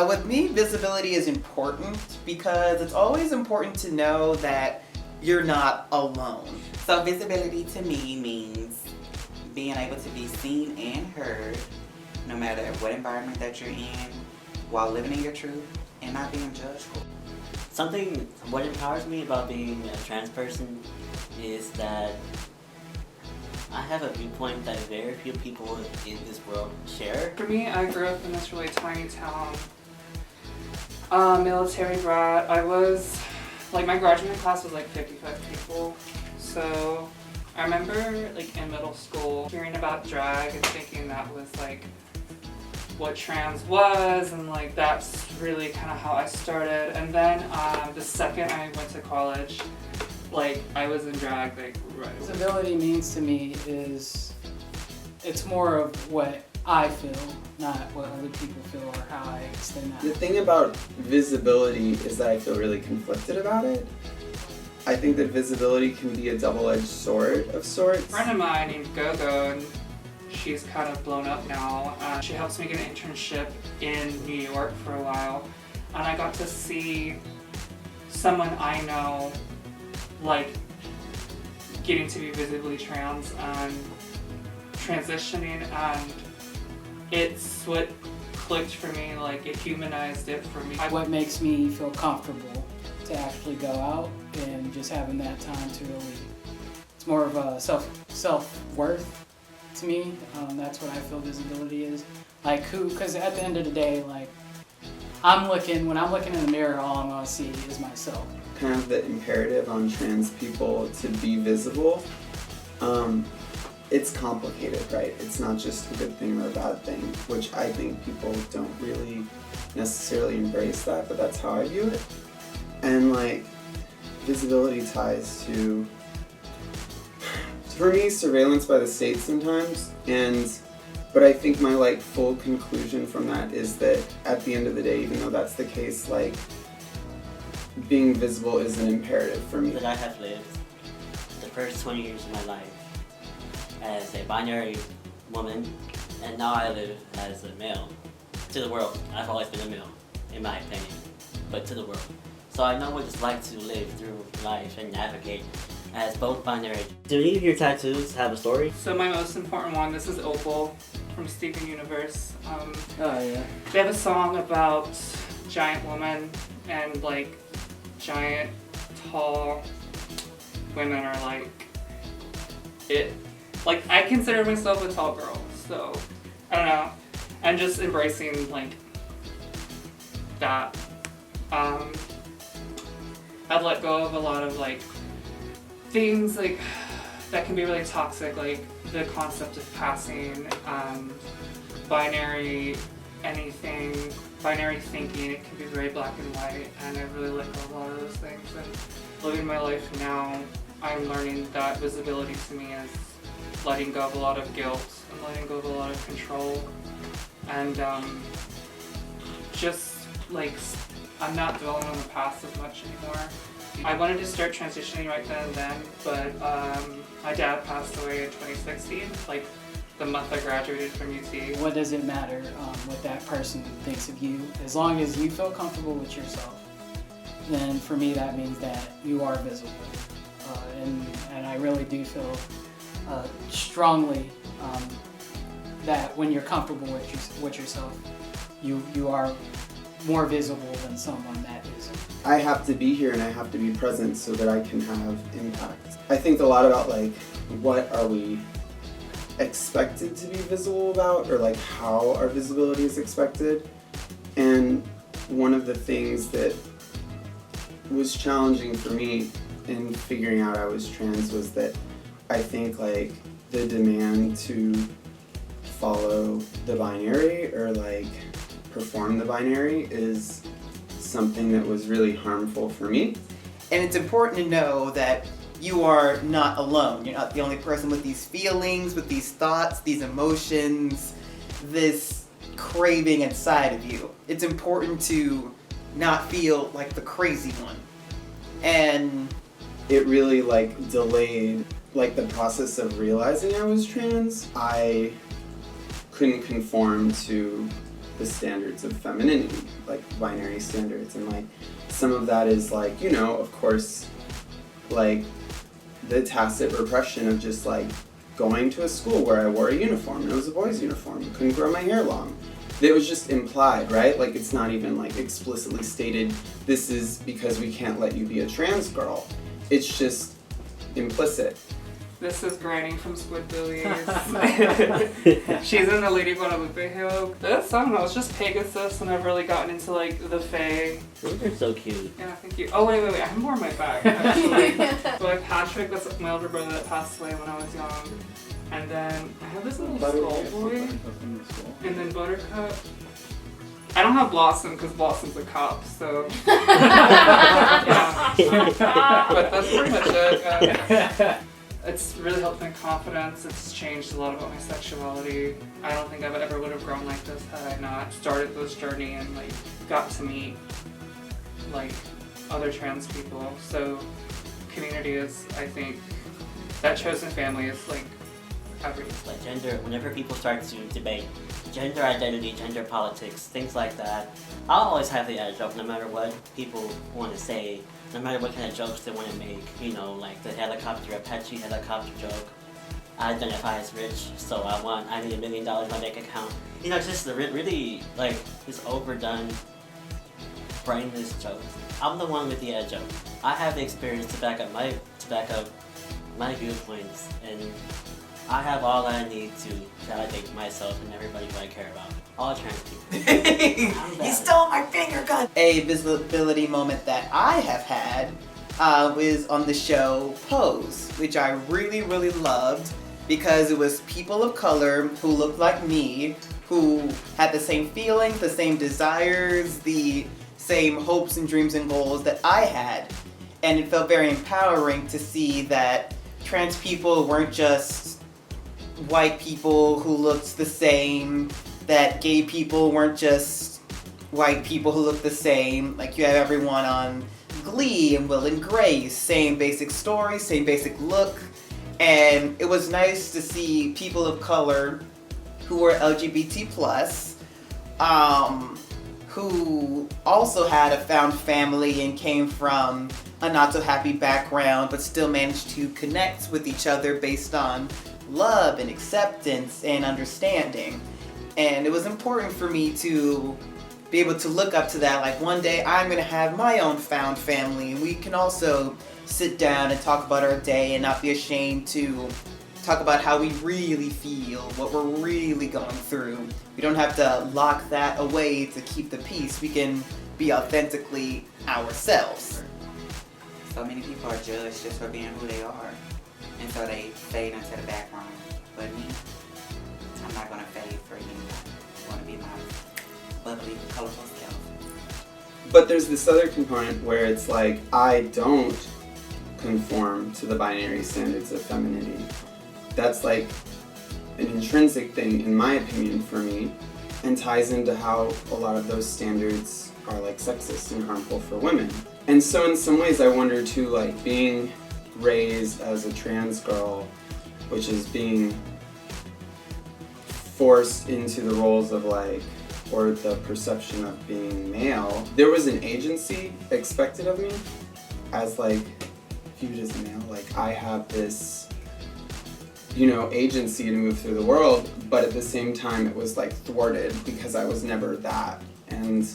With me, visibility is important because it's always important to know that you're not alone. So visibility to me means being able to be seen and heard no matter what environment that you're in while living in your truth and not being judged. What empowers me about being a trans person is that I have a viewpoint that very few people in this world share. For me, I grew up in this really tiny town. Military brat. My graduating class was 55 people. So I remember in middle school hearing about drag and thinking that was what trans was, and that's really kind of how I started. And then the second I went to college, I was in drag right away. Visibility means to me is, it's more of what I feel, not what other people feel or how I extend that. The thing about visibility is that I feel really conflicted about it. I think that visibility can be a double-edged sword of sorts. A friend of mine named Gogo, and she's kind of blown up now. She helps me get an internship in New York for a while, and I got to see someone I know getting to be visibly trans and transitioning, and it's what clicked for me. It humanized it for me. What makes me feel comfortable to actually go out and just having that time to really, it's more of a self-worth to me. That's what I feel visibility is. Because at the end of the day, when I'm looking in the mirror, all I'm gonna see is myself. Kind of the imperative on trans people to be visible. It's complicated, right? It's not just a good thing or a bad thing, which I think people don't really necessarily embrace that, but that's how I view it. And visibility ties to, for me, surveillance by the state sometimes, but I think my full conclusion from that is that at the end of the day, even though that's the case, being visible is an imperative for me. That I have lived the first 20 years of my life as a binary woman, and now I live as a male to the world. I've always been a male, in my opinion, but to the world. So I know what it's like to live through life and navigate as both binary. Do any of your tattoos have a story? So my most important one, this is Opal from Steven Universe. Oh yeah. They have a song about giant women, and giant, tall women are it. I consider myself a tall girl, so I don't know. I'm just embracing that. I've let go of a lot of things that can be really toxic, the concept of passing, binary thinking. It can be very black and white, and I really let go of a lot of those things. And living my life now, I'm learning that visibility to me is letting go of a lot of guilt and letting go of a lot of control, and I'm not dwelling on the past as much anymore. I wanted to start transitioning right then and then, but my dad passed away in 2016, the month I graduated from UT. What does it matter what that person thinks of you? As long as you feel comfortable with yourself, then for me that means that you are visible. And I really do feel strongly that when you're comfortable with yourself, you are more visible than someone that isn't. I have to be here and I have to be present so that I can have impact. I think a lot about what are we expected to be visible about, or how our visibility is expected. And one of the things that was challenging for me in figuring out I was trans was that I think the demand to follow the binary or perform the binary is something that was really harmful for me. And it's important to know that you are not alone. You're not the only person with these feelings, with these thoughts, these emotions, this craving inside of you. It's important to not feel like the crazy one. And it really delayed the process of realizing I was trans. I couldn't conform to the standards of femininity, like binary standards, and like some of that is like, you know, of course, like the tacit repression of just like going to a school where I wore a uniform and it was a boy's uniform, couldn't grow my hair long. It was just implied, right? Like it's not even like explicitly stated, this is because we can't let you be a trans girl. It's just implicit. This is Granny from Squidbillies. She's in the Lady Guadalupe halo. This, I don't know, it's just Pegasus, and I've really gotten into like the Fae. Those are so cute. Yeah, thank you. Oh, wait, I have more on my back, actually. So like Patrick, that's my older brother that passed away when I was young. And then I have this little skull boy. And then Buttercup. I don't have Blossom because Blossom's a cop, so. Yeah. But that's pretty much it. It's really helped my confidence. It's changed a lot about my sexuality. I don't think I ever would have grown like this had I not started this journey and like got to meet like other trans people. So community is, I think, that chosen family is like everything. Like gender, whenever people start to debate gender identity, gender politics, things like that, I'll always have the edge of no matter what people want to say, no matter what kind of jokes they want to make, you know, like the helicopter, Apache helicopter joke. I identify as rich, so I need $1 million in my bank account. You know, it's just the really, like, this overdone, brainless jokes. I'm the one with the edge of. I have the experience to back up my viewpoints, and I have all I need to validate myself and everybody who I care about. All trans people. You stole my finger gun! A visibility moment that I have had was on the show Pose, which I really, really loved because it was people of color who looked like me, who had the same feelings, the same desires, the same hopes and dreams and goals that I had. And it felt very empowering to see that trans people weren't just white people who looked the same, that gay people weren't just white people who looked the same. Like you have everyone on Glee and Will and Grace, same basic story, same basic look. And it was nice to see people of color who were LGBT+, who also had a found family and came from a not so happy background, but still managed to connect with each other based on love and acceptance and understanding. And it was important for me to be able to look up to that, like one day I'm gonna have my own found family and we can also sit down and talk about our day and not be ashamed to talk about how we really feel, what we're really going through. We don't have to lock that away to keep the peace. We can be authentically ourselves. So many people are judged just for being who they are, and so they fade into the background. But me, I'm not gonna fade for you. I want to be my bubbly, colorful self. But there's this other component where it's like, I don't conform to the binary standards of femininity. That's like an intrinsic thing, in my opinion, for me, and ties into how a lot of those standards are like sexist and harmful for women. And so in some ways I wonder too, like being raised as a trans girl, which is being forced into the roles of like, or the perception of being male, there was an agency expected of me as like, viewed as male, like I have this, you know, agency to move through the world, but at the same time it was like thwarted because I was never that. And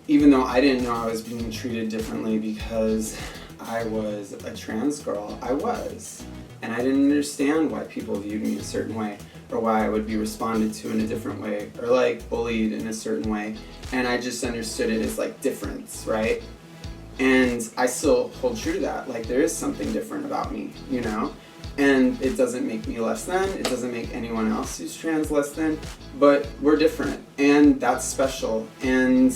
even though I didn't know I was being treated differently because I was a trans girl, I was. And I didn't understand why people viewed me a certain way, or why I would be responded to in a different way, or like bullied in a certain way. And I just understood it as like difference, right? And I still hold true to that. Like there is something different about me, you know? And it doesn't make me less than, it doesn't make anyone else who's trans less than, but we're different, and that's special. And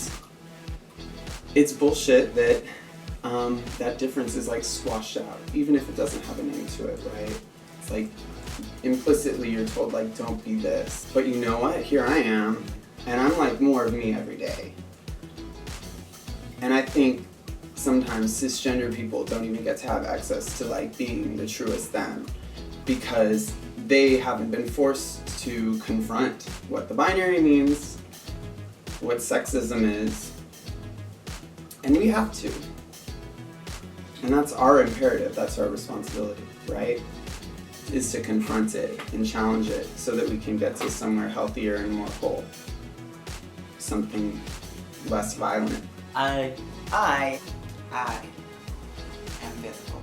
it's bullshit that that difference is like squashed out, even if it doesn't have a name to it, right? It's like implicitly you're told like, don't be this. But you know what? Here I am, and I'm like more of me every day. And I think sometimes cisgender people don't even get to have access to like being the truest them, because they haven't been forced to confront what the binary means, what sexism is, and we have to. And that's our imperative, that's our responsibility, right? Is to confront it and challenge it so that we can get to somewhere healthier and more whole. Something less violent. I I I am visible.